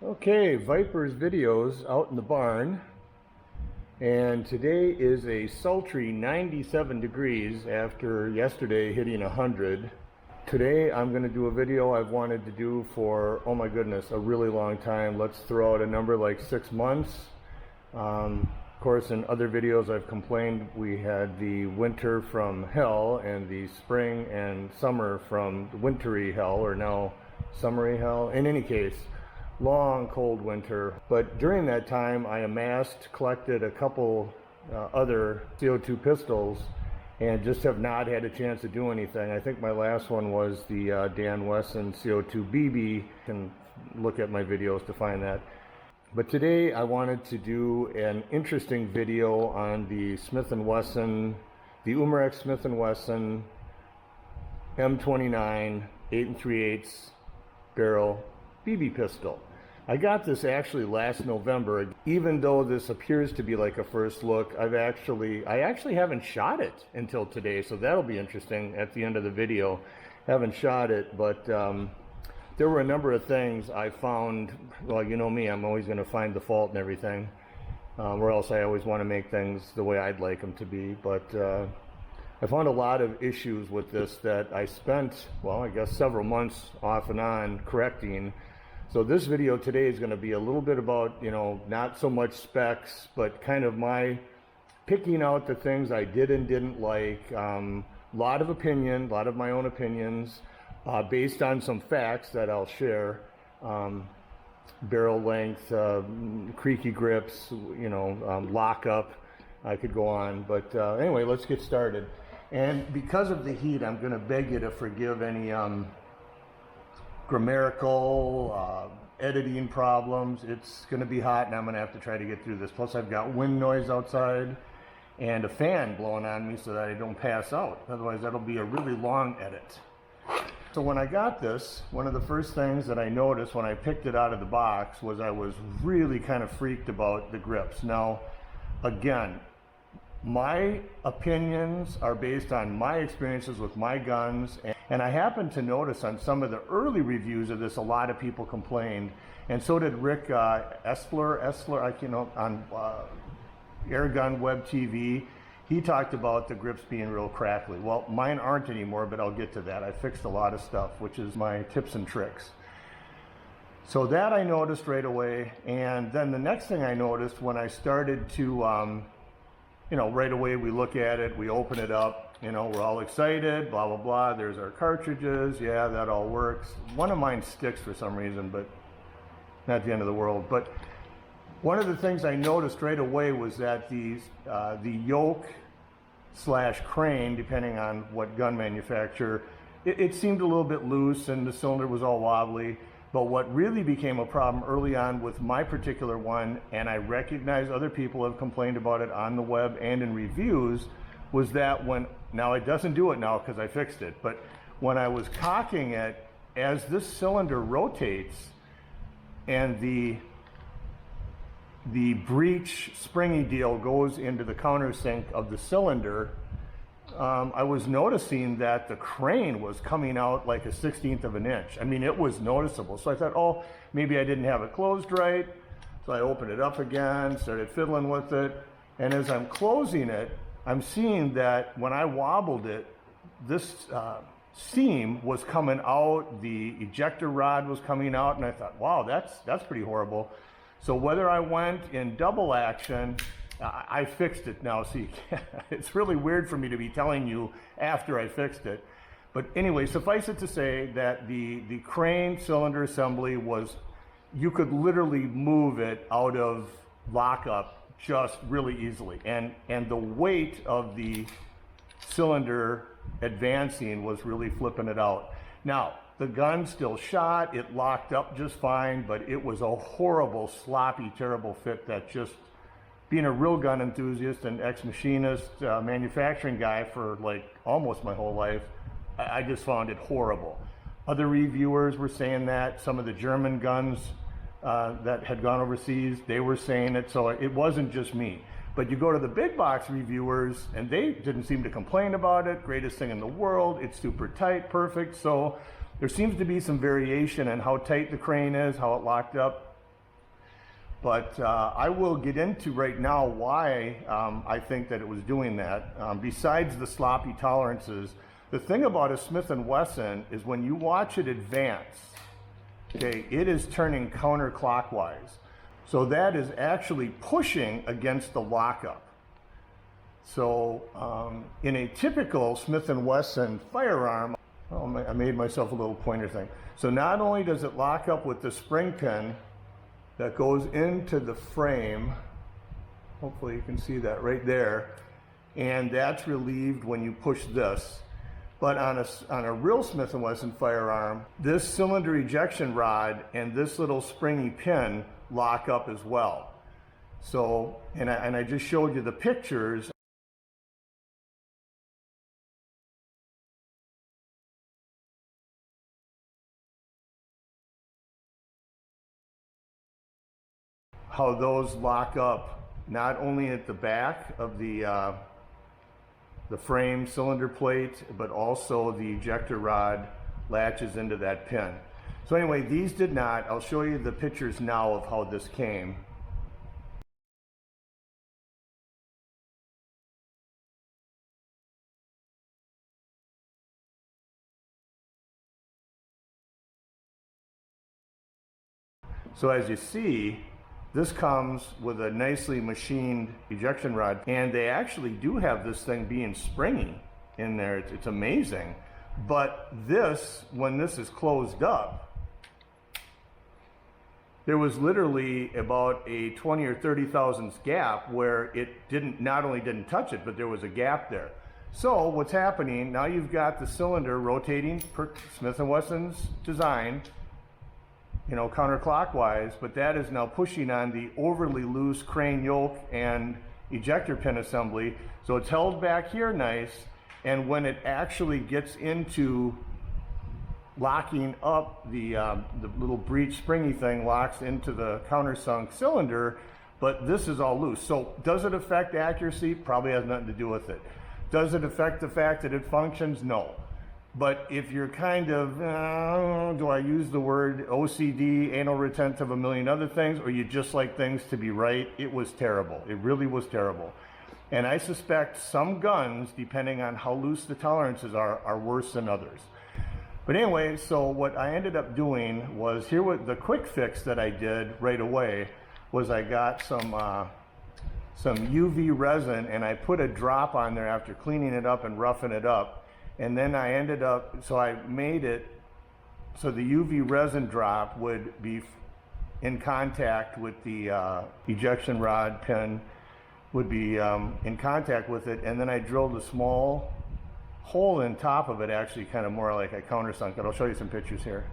Okay, Viper's videos out in the barn, and today is a sultry 97 degrees after yesterday hitting 100. Today I'm going to do a video I've wanted to do for, oh my goodness, a really long time. Let's throw out a number like 6 months. Of course, in other videos I've complained we had the winter from hell and the spring and summer from wintry hell, or now summery hell. In any case, long cold winter, but during that time I collected a couple other CO2 pistols and just have not had a chance to do anything. I think my last one was the Dan Wesson CO2 Bbl. You can look at my videos to find that. But today I wanted to do an interesting video on the Smith & Wesson, the Umarex Smith & Wesson M29 8 3/8 barrel BB pistol. I got this actually last November. Even though this appears to be like a first look, I actually haven't shot it until today, so that'll be interesting at the end of the video. Haven't shot it, but there were a number of things I found. Well, you know me, I'm always going to find the fault in everything, or else I always want to make things the way I'd like them to be. But I found a lot of issues with this that I spent, well, I guess several months off and on correcting. So this video today is going to be a little bit about, you know, not so much specs, but kind of my picking out the things I did and didn't like. Lot of opinion, a lot of my own opinions, based on some facts that I'll share. Barrel length, creaky grips, you know, lockup. I could go on, but anyway, let's get started. And because of the heat, I'm going to beg you to forgive any grammatical, editing problems. It's going to be hot and I'm going to have to try to get through this. Plus I've got wind noise outside and a fan blowing on me so that I don't pass out. Otherwise that'll be a really long edit. So when I got this, one of the first things that I noticed when I picked it out of the box was I was really kind of freaked about the grips. Now, again, my opinions are based on my experiences with my guns, and I happened to notice on some of the early reviews of this, a lot of people complained, and so did Rick Esler, on Airgun Web TV. He talked about the grips being real crackly. Well, mine aren't anymore, but I'll get to that. I fixed a lot of stuff, which is my tips and tricks. So that I noticed right away, and then the next thing I noticed when I started to you know, right away we look at it, we open it up, you know, we're all excited, blah, blah, blah. There's our cartridges. Yeah, that all works. One of mine sticks for some reason, but not the end of the world. But one of the things I noticed right away was that the yoke / crane, depending on what gun manufacturer, it seemed a little bit loose and the cylinder was all wobbly. But what really became a problem early on with my particular one, and I recognize other people have complained about it on the web and in reviews, was that now it doesn't do it now because I fixed it, but when I was cocking it, as this cylinder rotates and the breech springy deal goes into the countersink of the cylinder, I was noticing that the crane was coming out like a 1/16 of an inch. I mean, it was noticeable. So I thought, oh, maybe I didn't have it closed right. So I opened it up again, started fiddling with it. And as I'm closing it, I'm seeing that when I wobbled it, this seam was coming out, the ejector rod was coming out, and I thought, wow, that's pretty horrible. So whether I went in double action, I fixed it now, so you can't, it's really weird for me to be telling you after I fixed it. But anyway, suffice it to say that the crane cylinder assembly was, you could literally move it out of lockup just really easily. And the weight of the cylinder advancing was really flipping it out. Now, the gun still shot, it locked up just fine, but it was a horrible, sloppy, terrible fit that just, being a real gun enthusiast and ex-machinist, manufacturing guy for like almost my whole life, I just found it horrible. Other reviewers were saying that. Some of the German guns that had gone overseas, they were saying it, so it wasn't just me. But you go to the big box reviewers and they didn't seem to complain about it. Greatest thing in the world, it's super tight, perfect. So there seems to be some variation in how tight the crane is, how it locked up. But I will get into right now why I think that it was doing that. Besides the sloppy tolerances, the thing about a Smith & Wesson is when you watch it advance, okay, it is turning counterclockwise. So that is actually pushing against the lockup. So in a typical Smith & Wesson firearm, oh, I made myself a little pointer thing. So not only does it lock up with the spring pin that goes into the frame, hopefully you can see that right there, and that's relieved when you push this. But on a real Smith & Wesson firearm, this cylinder ejection rod and this little springy pin lock up as well. So, and I just showed you the pictures. How those lock up not only at the back of the frame cylinder plate, but also the ejector rod latches into that pin. So anyway, these did not. I'll show you the pictures now of how this came. So as you see, this comes with a nicely machined ejection rod, and they actually do have this thing being springy in there. It's amazing. But this, when this is closed up, there was literally about a 20 or 30 thousandths gap where it not only didn't touch it, but there was a gap there. So what's happening, now you've got the cylinder rotating per Smith & Wesson's design, you know, counterclockwise, but that is now pushing on the overly loose crane yoke and ejector pin assembly. So it's held back here nice, and when it actually gets into locking up, the little breech springy thing locks into the countersunk cylinder, but this is all loose. So does it affect accuracy? Probably has nothing to do with it. Does it affect the fact that it functions? No. But if you're kind of, do I use the word OCD, anal retentive, a million other things, or you just like things to be right, it was terrible. It really was terrible. And I suspect some guns, depending on how loose the tolerances are worse than others. But anyway, so what I ended up doing was, here was the quick fix that I did right away, was I got some UV resin and I put a drop on there after cleaning it up and roughing it up. And then I ended up, so I made it so the UV resin drop would be in contact with the ejection rod pin, would be in contact with it, and then I drilled a small hole in top of it, actually kind of more like a countersunk it. I'll show you some pictures here.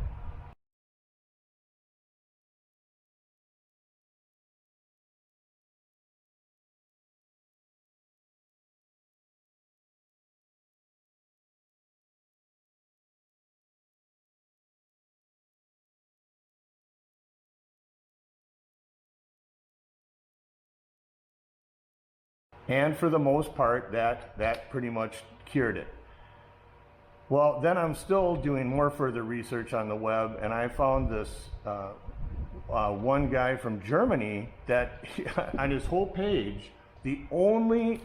And for the most part, that pretty much cured it. Well, then I'm still doing more further research on the web, and I found this one guy from Germany that on his whole page, the only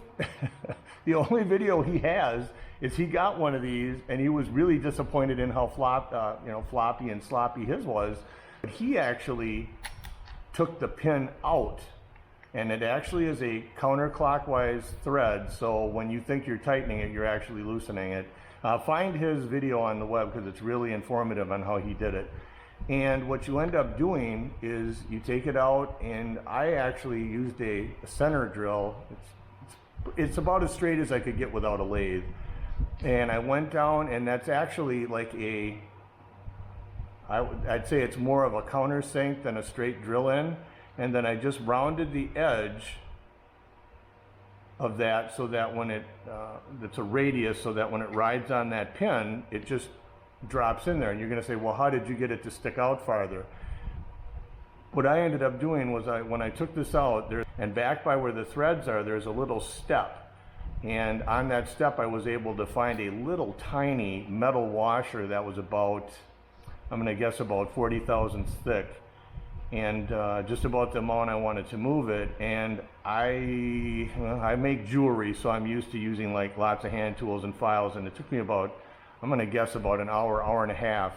the only video he has is he got one of these, and he was really disappointed in how floppy and sloppy his was. But he actually took the pin out, and it actually is a counterclockwise thread. So when you think you're tightening it, you're actually loosening it. Find his video on the web because it's really informative on how he did it. And what you end up doing is you take it out, and I actually used a center drill. It's about as straight as I could get without a lathe. And I went down, and that's actually like I'd say it's more of a countersink than a straight drill in. And then I just rounded the edge of that so that when it's a radius, so that when it rides on that pin, it just drops in there. And you're going to say, well, how did you get it to stick out farther? What I ended up doing was when I took this out, and back by where the threads are, there's a little step. And on that step, I was able to find a little tiny metal washer that was about, I'm going to guess about 40 thousandths thick. and just about the amount I wanted to move it. And I make jewelry, so I'm used to using like lots of hand tools and files, and it took me about, I'm gonna guess about an hour, hour and a half,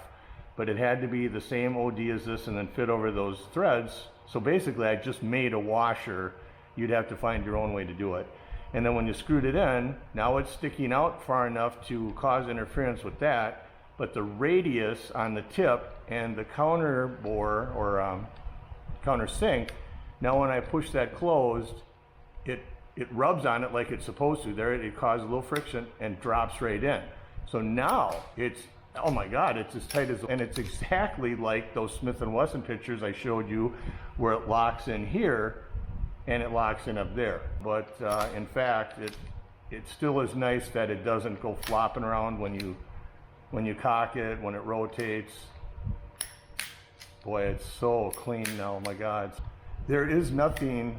but it had to be the same OD as this and then fit over those threads. So basically I just made a washer. You'd have to find your own way to do it. And then when you screwed it in, now it's sticking out far enough to cause interference with that, but the radius on the tip and the counter bore or countersink, now when I push that closed, it rubs on it like it's supposed to. There it causes a little friction and drops right in. So now it's, oh my God, it's as tight as, and it's exactly like those Smith & Wesson pictures I showed you where it locks in here and it locks in up there. But in fact, it still is nice that it doesn't go flopping around when you cock it, when it rotates. Boy, it's so clean now, my God. There is nothing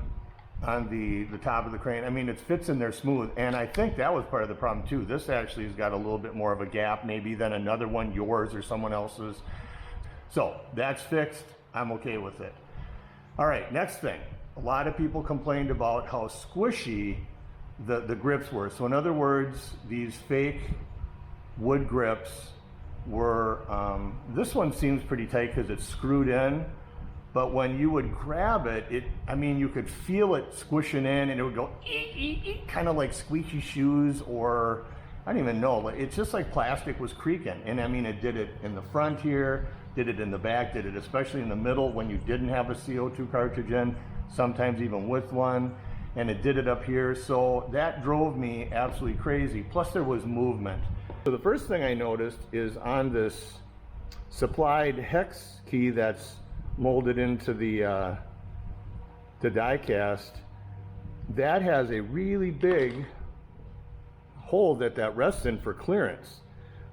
on the top of the crane. I mean, it fits in there smooth, and I think that was part of the problem too. This actually has got a little bit more of a gap maybe than another one, yours or someone else's. So that's fixed, I'm okay with it. All right, next thing. A lot of people complained about how squishy the grips were. So in other words, these fake wood grips were, this one seems pretty tight because it's screwed in, but when you would grab it, I mean, you could feel it squishing in and it would go kind of like squeaky shoes, or I don't even know, it's just like plastic was creaking. And I mean, it did it in the front here, did it in the back, did it especially in the middle when you didn't have a CO2 cartridge in, sometimes even with one, and it did it up here. So that drove me absolutely crazy. Plus there was movement. So the first thing I noticed is on this supplied hex key that's molded into the die cast, that has a really big hole that rests in for clearance.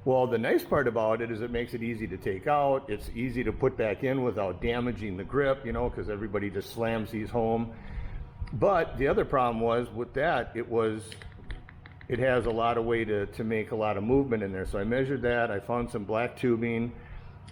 Well, the nice part about it is it makes it easy to take out. It's easy to put back in without damaging the grip, you know, because everybody just slams these home. But the other problem was with that, it has a lot of way to make a lot of movement in there. So I measured that, I found some black tubing,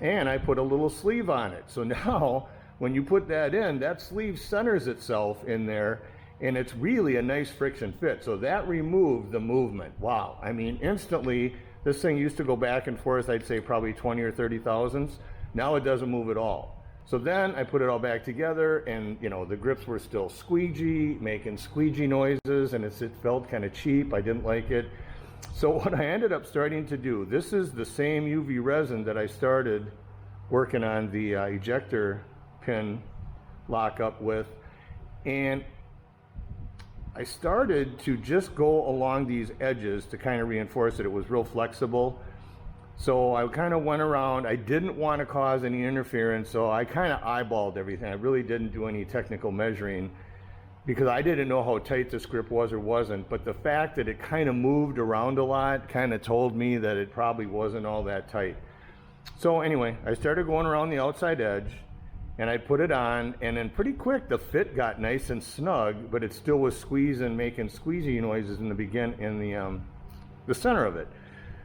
and I put a little sleeve on it. So now, when you put that in, that sleeve centers itself in there, and it's really a nice friction fit. So that removed the movement. Wow, I mean, instantly, this thing used to go back and forth, I'd say probably 20 or 30 thousandths. Now it doesn't move at all. So then I put it all back together, and you know, the grips were still squeegee, making squeegee noises, and it felt kind of cheap. I didn't like it. So what I ended up starting to do, this is the same UV resin that I started working on the ejector pin lockup with, and I started to just go along these edges to kind of reinforce it. It was real flexible. So I kind of went around. I didn't want to cause any interference, so I kind of eyeballed everything. I really didn't do any technical measuring because I didn't know how tight this grip was or wasn't, but the fact that it kind of moved around a lot kind of told me that it probably wasn't all that tight. So anyway, I started going around the outside edge, and I put it on, and then pretty quick the fit got nice and snug, but it still was squeezing, making squeezy noises in the center of it.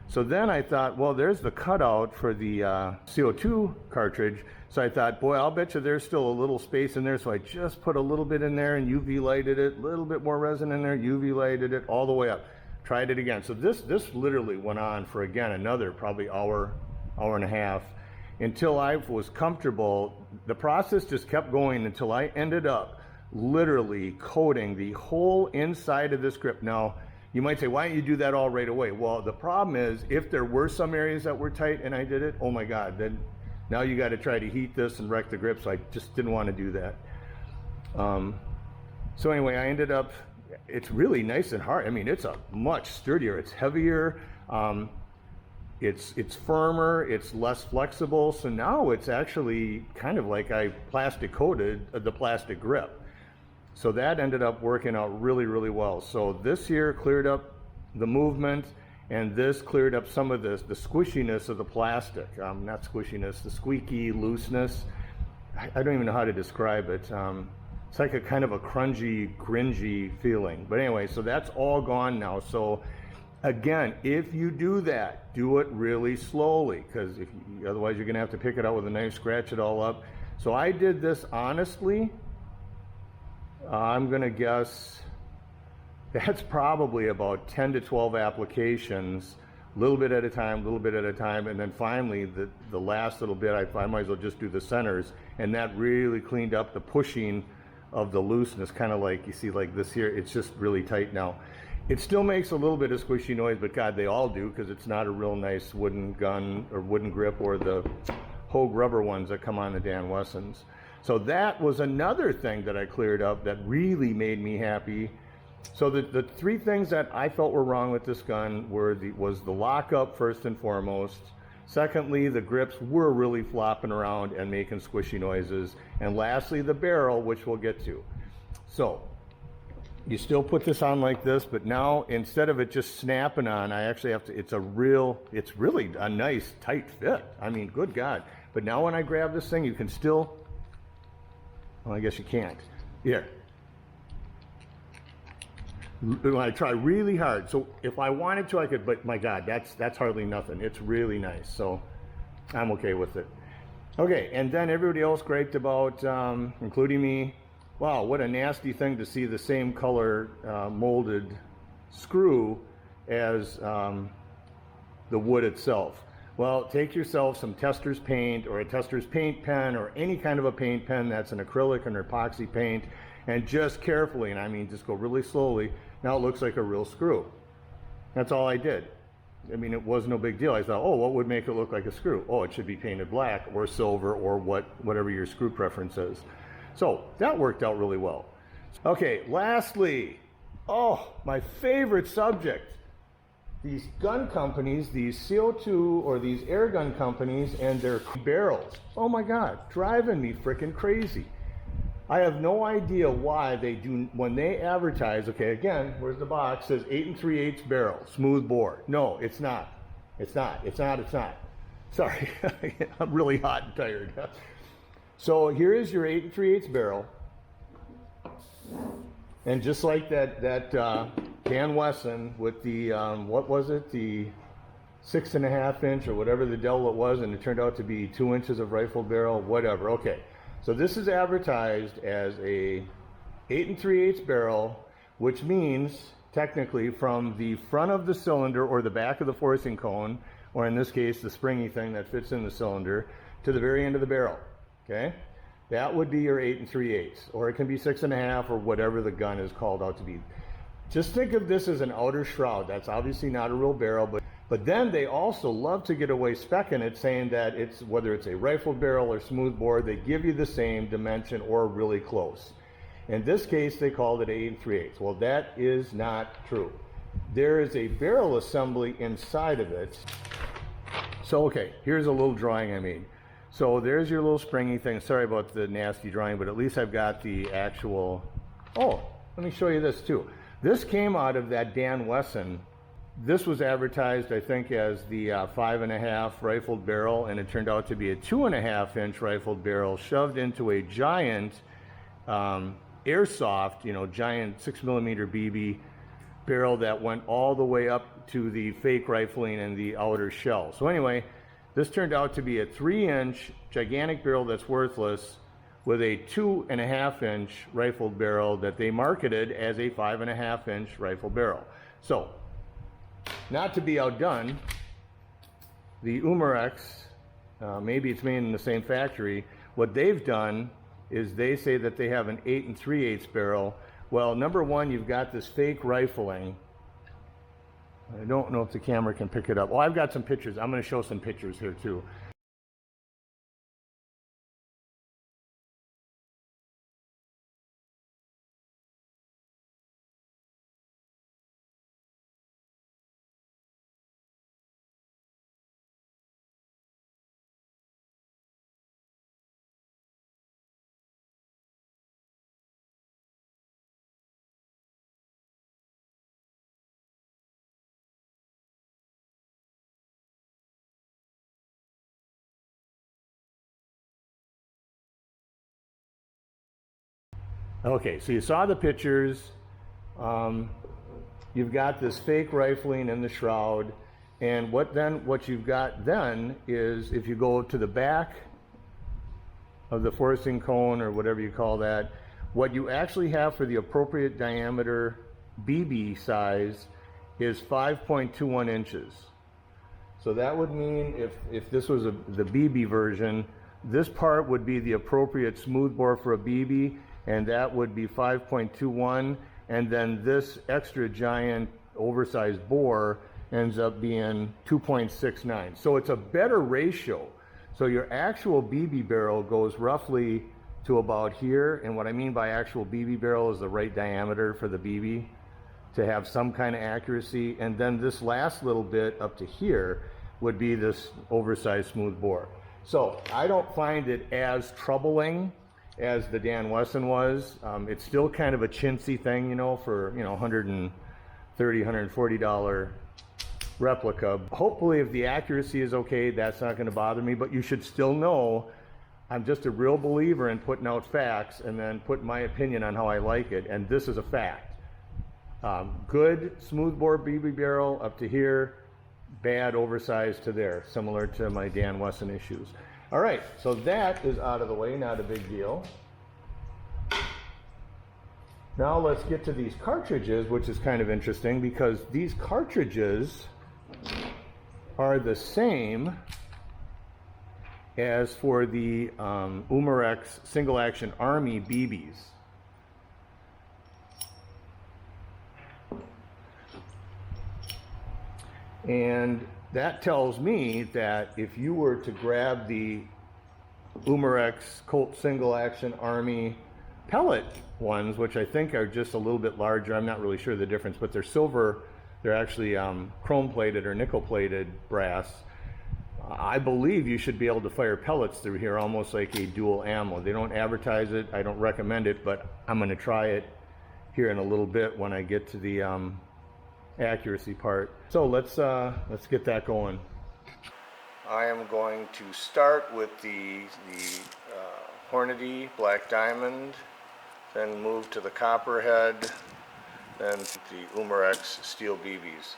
So then I thought, well, there's the cutout for the CO2 cartridge. So I thought, boy, I'll bet you there's still a little space in there. So I just put a little bit in there and UV lighted it, a little bit more resin in there, UV lighted it all the way up. Tried it again. So this literally went on for, again, another probably hour and a half until I was comfortable. The process just kept going until I ended up literally coating the whole inside of this grip. Now, you might say, why don't you do that all right away? Well, the problem is, if there were some areas that were tight and I did it, oh my God, then now you got to try to heat this and wreck the grip, so I just didn't want to do that. So anyway, I ended up, it's really nice and hard. I mean, it's a much sturdier, it's heavier, it's firmer, it's less flexible, so now it's actually kind of like I plastic coated the plastic grip. So that ended up working out really, really well. So this here cleared up the movement, and this cleared up some of the squishiness of the plastic. Not squishiness, the squeaky looseness. I don't even know how to describe it. It's like a kind of a crungy, cringy feeling. But anyway, so that's all gone now. So again, if you do that, do it really slowly, because otherwise you're gonna have to pick it out with a knife, scratch it all up. So I did this honestly. I'm gonna guess that's probably about 10 to 12 applications, a little bit at a time, a little bit at a time, and then finally the last little bit, I might as well just do the centers, and that really cleaned up the pushing of the looseness, kind of like you see like this here, it's just really tight now. It still makes a little bit of squishy noise, but God, they all do, because it's not a real nice wooden gun or wooden grip or the Hogue rubber ones that come on the Dan Wessons. So that was another thing that I cleared up that really made me happy. So the three things that I felt were wrong with this gun was the lockup first and foremost. Secondly, the grips were really flopping around and making squishy noises. And lastly, the barrel, which we'll get to. So you still put this on like this, but now instead of it just snapping on, I actually have to, it's really a nice tight fit. I mean, good God. But now when I grab this thing, you can still, well, I guess you can't. Here. When I try really hard, so if I wanted to, I could, but my God, that's hardly nothing. It's really nice, so I'm okay with it. Okay, and then everybody else griped about, including me, wow, what a nasty thing to see the same color molded screw as the wood itself. Well, take yourself some tester's paint or a tester's paint pen or any kind of a paint pen that's an acrylic or an epoxy paint, and just carefully, and I mean just go really slowly, now it looks like a real screw. That's all I did. I mean, it was no big deal. I thought, oh, what would make it look like a screw? Oh, it should be painted black or silver or whatever your screw preference is. So that worked out really well. Okay, lastly, oh, my favorite subject. These gun companies, these CO2 or these air gun companies and their barrels. Oh my God, driving me freaking crazy. I have no idea why they do, when they advertise, okay, again, where's the box, it says 8 3/8 barrel, smooth bore. No, it's not. It's not. Sorry, I'm really hot and tired. So here is your 8 3/8 barrel. And just like that Dan Wesson with the, what was it, the 6.5 inch or whatever the devil it was, and it turned out to be 2 inches of rifle barrel, whatever, okay. So this is advertised as a 8 3/8 barrel, which means technically from the front of the cylinder or the back of the forcing cone, or in this case the springy thing that fits in the cylinder, to the very end of the barrel, okay? That would be your 8 3/8, or it can be 6.5 or whatever the gun is called out to be. Just think of this as an outer shroud. That's obviously not a real barrel, but then they also love to get away specking it, saying that it's, whether it's a rifle barrel or smooth bore, they give you the same dimension or really close. In this case, they called it 8 3/8. Well, that is not true. There is a barrel assembly inside of it. So, okay, here's a little drawing I made. So there's your little springy thing. Sorry about the nasty drawing, but at least I've got the actual, oh, let me show you this too. This came out of that Dan Wesson. This was advertised, I think, as the 5.5 rifled barrel, and it turned out to be a 2.5 inch rifled barrel shoved into a giant airsoft, giant 6mm BB barrel that went all the way up to the fake rifling and the outer shell. So anyway, this turned out to be a 3-inch gigantic barrel that's worthless with a 2.5 inch rifled barrel that they marketed as a 5.5 inch rifle barrel. So, not to be outdone, the Umarex, maybe it's made in the same factory, what they've done is they say that they have an 8 3/8 barrel. Well, number one, you've got this fake rifling. I don't know if the camera can pick it up. Oh, I've got some pictures. I'm going to show some pictures here too. Okay, so you saw the pictures. You've got this fake rifling in the shroud, and what you've got then is, if you go to the back of the forcing cone, or whatever you call that. What you actually have for the appropriate diameter BB size is 5.21 inches. So that would mean if this was the BB version, this part would be the appropriate smoothbore for a BB, and that would be 5.21, and then this extra giant oversized bore ends up being 2.69. So it's a better ratio. So your actual BB barrel goes roughly to about here, and what I mean by actual BB barrel is the right diameter for the BB to have some kind of accuracy, and then this last little bit up to here would be this oversized smooth bore. So I don't find it as troubling as the Dan Wesson was. It's still kind of a chintzy thing, you know, for, you know, $130, $140 replica. Hopefully if the accuracy is okay, that's not going to bother me, but you should still know I'm just a real believer in putting out facts and then putting my opinion on how I like it, and this is a fact. Good smoothbore BB barrel up to here, bad oversized to there, similar to my Dan Wesson issues. All right, so that is out of the way, not a big deal. Now let's get to these cartridges, which is kind of interesting because these cartridges are the same as for the Umarex single action Army BBs. And that tells me that if you were to grab the Umarex Colt single action Army pellet ones, which I think are just a little bit larger, I'm not really sure the difference, but they're silver, they're actually chrome plated or nickel plated brass. I believe you should be able to fire pellets through here almost like a dual ammo. They don't advertise it, I don't recommend it, but I'm going to try it here in a little bit when I get to the accuracy part. So let's get that going. I am going to start with the Hornady Black Diamond, then move to the Copperhead, then the Umarex Steel BBs.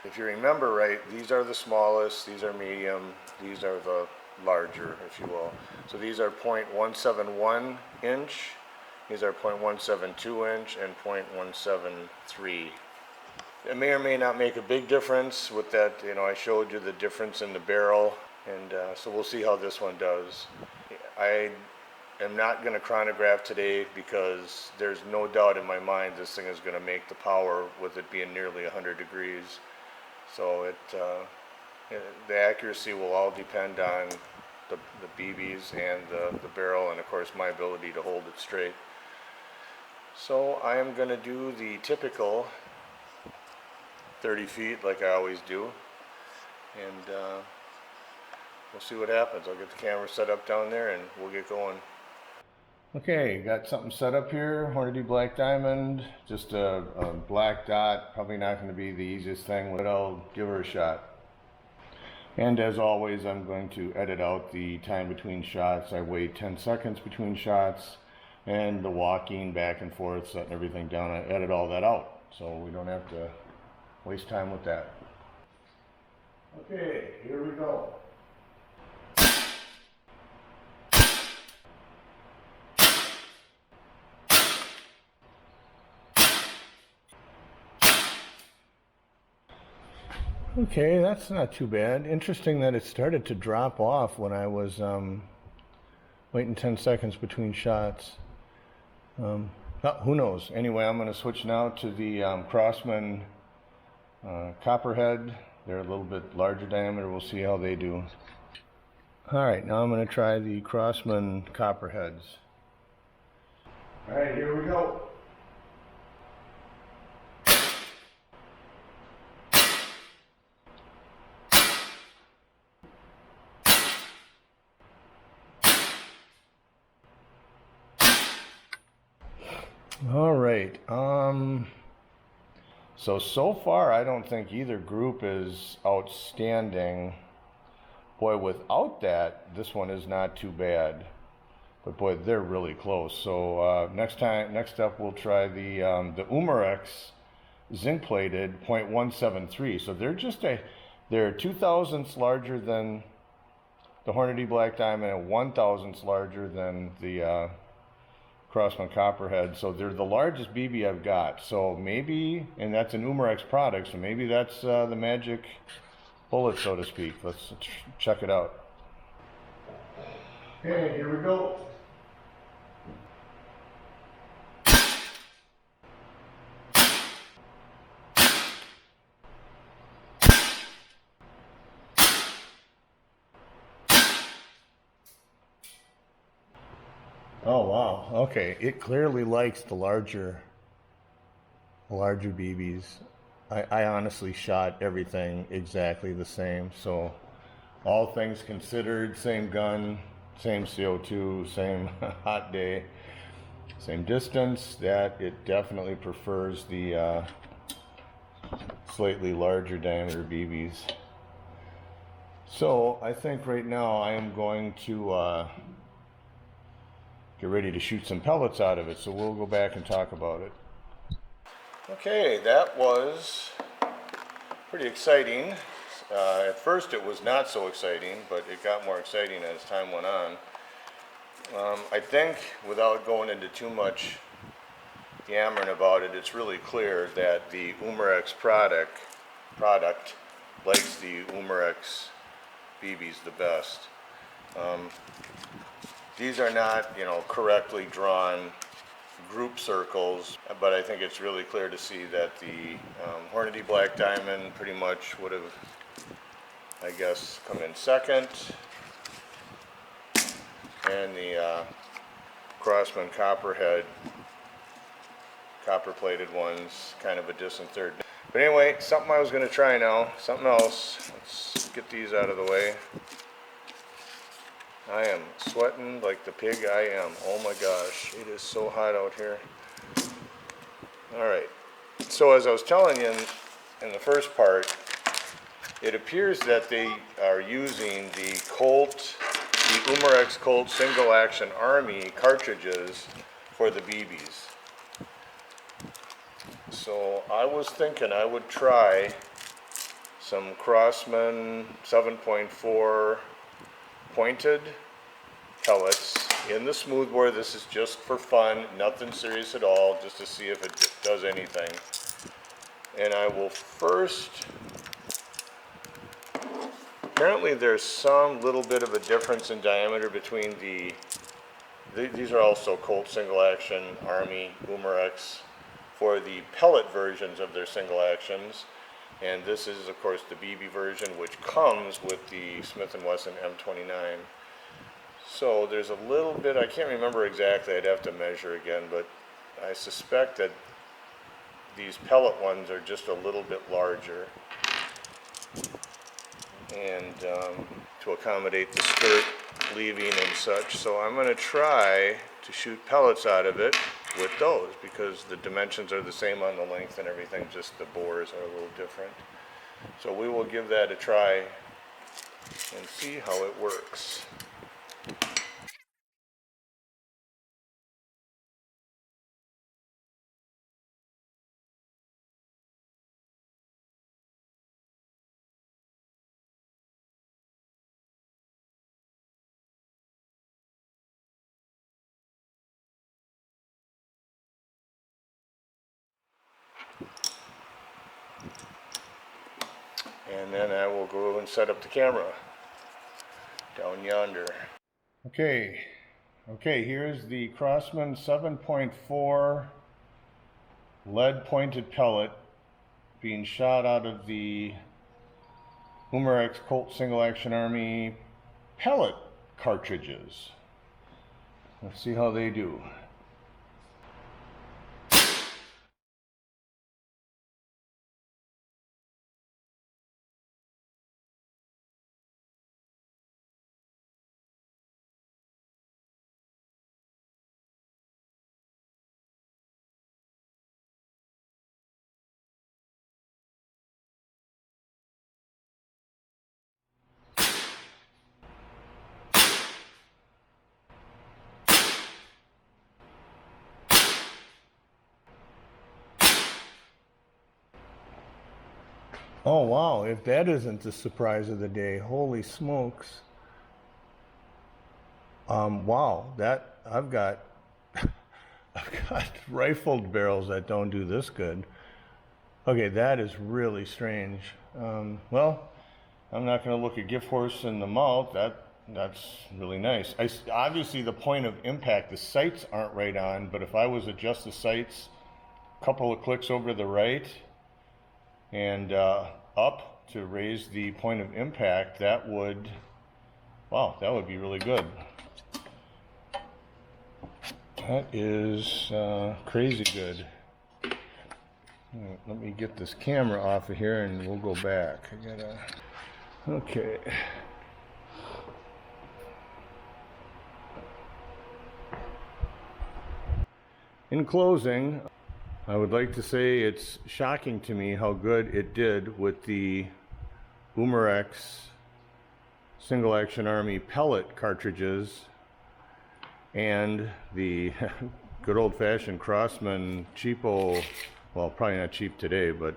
If you remember right, these are the smallest, these are medium, these are the larger, if you will. So these are 0.171 inch, these are 0.172 inch, and 0.173. It may or may not make a big difference with that, you know, I showed you the difference in the barrel, and so we'll see how this one does. I am not going to chronograph today because there's no doubt in my mind this thing is going to make the power with it being nearly 100 degrees. So the accuracy will all depend on the BBs and the barrel, and of course my ability to hold it straight. So I am going to do the typical 30 feet like I always do, and we'll see what happens. I'll get the camera set up down there and we'll get going. Okay, got something set up here, Hornady Black Diamond, just a black dot, probably not going to be the easiest thing, but I'll give her a shot. And as always, I'm going to edit out the time between shots. I wait 10 seconds between shots, and the walking back and forth, setting everything down, I edit all that out, so we don't have to waste time with that. Okay, here we go. Okay, that's not too bad. Interesting that it started to drop off when I was waiting 10 seconds between shots. Oh, who knows? Anyway, I'm going to switch now to the Crosman Copperhead. They're a little bit larger diameter. We'll see how they do. All right, now I'm going to try the Crosman Copperheads. All right, here we go. All right, so far I don't think either group is outstanding. Boy, without that, this one is not too bad, but boy, they're really close. So next up we'll try the Umarex zinc plated 0.173. So they're 2 thousandths larger than the Hornady Black Diamond at 1/1000th larger than the Craftsman Copperhead, so they're the largest BB I've got. So maybe, and that's an Umarex product, so maybe that's the magic bullet, so to speak. Let's check it out. Okay, here we go. Oh wow, okay, it clearly likes the larger BBs. I honestly shot everything exactly the same, so all things considered, same gun, same CO2, same hot day, same distance, that it definitely prefers the slightly larger diameter BBs. So I think right now I am going to get ready to shoot some pellets out of it, so we'll go back and talk about it. Okay, that was pretty exciting. At first it was not so exciting, but it got more exciting as time went on. I think, without going into too much yammering about it, it's really clear that the Umarex product likes the Umarex BBs the best. These are not, you know, correctly drawn group circles, but I think it's really clear to see that the Hornady Black Diamond pretty much would have, I guess, come in second, and the Craftsman Copperhead, copper-plated ones, kind of a distant third. But anyway, something I was going to try now, something else. Let's get these out of the way. I am sweating like the pig I am. Oh my gosh, it is so hot out here. Alright, so as I was telling you in the first part, it appears that they are using the Umarex Colt Single Action Army cartridges for the BBs. So I was thinking I would try some Craftsman 7.4 pointed pellets in the smoothbore. This is just for fun, nothing serious at all, just to see if it does anything. And I will first, apparently there's some little bit of a difference in diameter between these are also Colt Single Action Army Umarex for the pellet versions of their single actions. And this is, of course, the BB version, which comes with the Smith Wesson M29. So there's a little bit, I can't remember exactly, I'd have to measure again, but I suspect that these pellet ones are just a little bit larger. And to accommodate the skirt leaving and such. So I'm going to try to shoot pellets out of it with those, because the dimensions are the same on the length and everything, just the bores are a little different. So we will give that a try and see how it works. And then I will go and set up the camera down yonder. Okay, here's the Craftsman 7.4 lead pointed pellet being shot out of the Umarex Colt Single Action Army pellet cartridges. Let's see how they do. Oh wow, if that isn't the surprise of the day, holy smokes. Wow, that I've got I've got rifled barrels that don't do this good. Okay, that is really strange. Well, I'm not going to look a gift horse in the mouth. That's really nice. Obviously, the point of impact, the sights aren't right on, but if I was adjust the sights, a couple of clicks over to the right and up to raise the point of impact, that would, wow, that would be really good. That is crazy good. Let me get this camera off of here and we'll go back. I gotta, okay. In closing, I would like to say it's shocking to me how good it did with the Umarex Single Action Army pellet cartridges and the good old-fashioned Crosman cheapo, well, probably not cheap today, but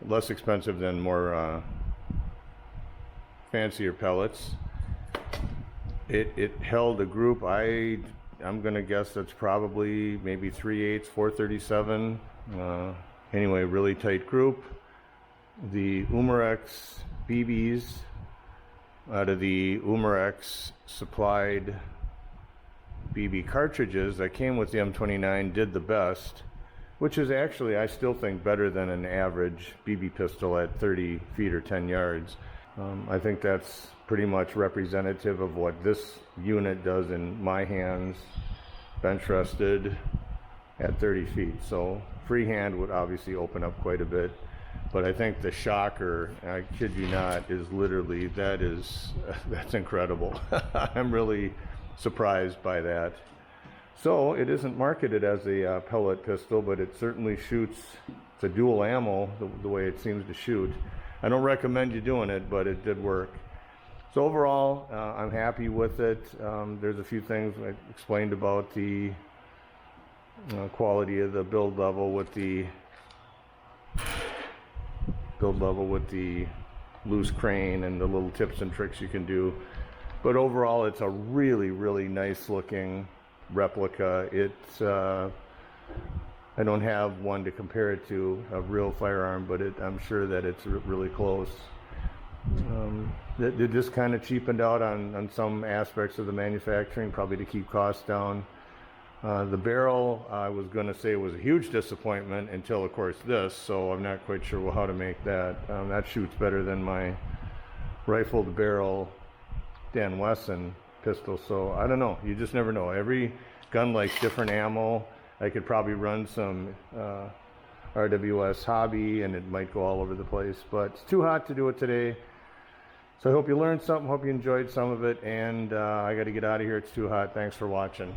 less expensive than more fancier pellets. It held a group. I'm gonna guess that's probably maybe 3/8, 437. Anyway, really tight group. The Umarex BBs out of the Umarex supplied BB cartridges that came with the M29 did the best, which is actually, I still think, better than an average BB pistol at 30 feet or 10 yards. I think that's pretty much representative of what this unit does in my hands, bench rested at 30 feet. So freehand would obviously open up quite a bit, but I think the shocker, I kid you not, is literally, that's incredible. I'm really surprised by that. So it isn't marketed as a pellet pistol, but it certainly shoots, it's a dual ammo, the way it seems to shoot. I don't recommend you doing it, but it did work. So overall, I'm happy with it. There's a few things I explained about the quality of the build level with the loose crane and the little tips and tricks you can do. But overall, it's a really, really nice looking replica. It's I don't have one to compare it to, a real firearm, but I'm sure that it's really close. It just kind of cheapened out on some aspects of the manufacturing, probably to keep costs down. The barrel, I was going to say, was a huge disappointment until, of course, this, so I'm not quite sure how to make that. That shoots better than my rifled barrel Dan Wesson pistol, so I don't know. You just never know. Every gun likes different ammo. I could probably run some RWS hobby and it might go all over the place, but it's too hot to do it today. So I hope you learned something, hope you enjoyed some of it, and I got to get out of here. It's too hot. Thanks for watching.